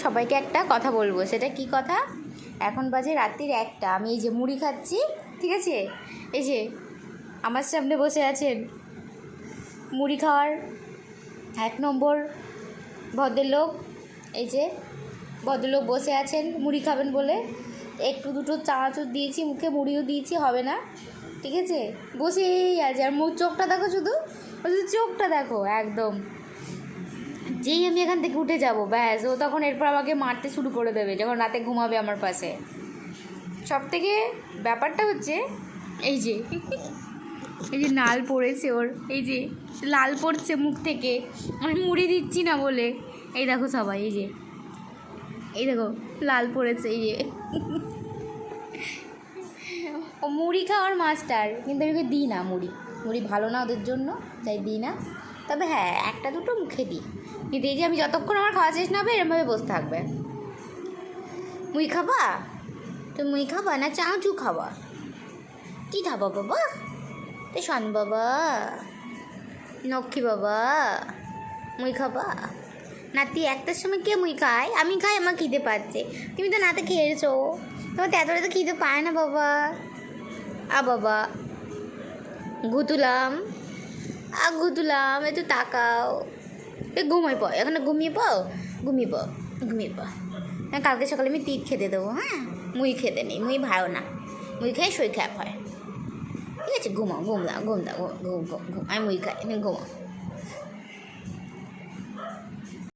সবাইকে একটা কথা বলবো। সেটা কি কথা? এখন বাজে রাত্রির 1টা, আমি এই যে মুড়ি খাচ্ছি, ঠিক আছে? এই যে আমার সামনে বসে আছেন মুড়ি খাওয়ার 1 নম্বর ভদ্রলোক। এই যে ভদ্রলোক বসে আছেন মুড়ি খাবেন বলে, একটু দুটো চানাচুর দিয়েছি মুখে, মুড়িও দিয়েছি, হবে না, ঠিক আছে? বসেই আছে। আর চোখটা দেখো, শুধু চোখটা দেখো একদম। যেই আমি এখান থেকে উঠে যাব, ব্যাস ও তখন এরপর আমাকে মারতে শুরু করে দেবে যখন রাতে ঘুমাবে আমার পাশে। সব থেকে ব্যাপারটা হচ্ছে এই যে নাল পড়েছে ওর, এই যে লাল পড়ছে মুখ থেকে, আমি মুড়ি দিচ্ছি না বলে। এই দেখো সবাই, এই দেখো লাল পড়েছে, এই যে ও মুড়ি খাওয়ার মাস্টার, কিন্তু আমি ওকে দিই না মুড়ি ভালো না ওদের জন্য, তাই দিই না। তবে হ্যাঁ, একটা দুটো মুখে দিই, কিন্তু এই যে আমি যতক্ষণ আমার খাওয়া শেষ না হবে এরমভাবে বসে থাকবে। মুড়ি খাবা? তুমি মুড়ি খাবা না চানাচুর খাবা? কী খাবা বাবা? তো শোন বাবা, লক্ষ্মী বাবা, মুড়ি খাবা? নাতি 1টার সময় কে মুড়ি খায়? আমি খাই, আমার খিদে পাচ্ছে। তুমি তো নাতে খেয়েছো, তোমার তো এতটা তো খিদে পায় না বাবা। বাবা ঘুতুলাম, একটু তাকাও, ঘুমাই পাও, এখন ঘুমিয়ে পাও। হ্যাঁ, কালকে সকালে আমি তিত খেতে দেবো। হ্যাঁ, মুড়ি খেতে নেই, মুড়ি ভালো না, মুড়ি খেয়ে শরীর খারাপ হয়, ঠিক আছে? ঘুমাও, ঘুম আমি মুড়ি খাই, ঘুমাও।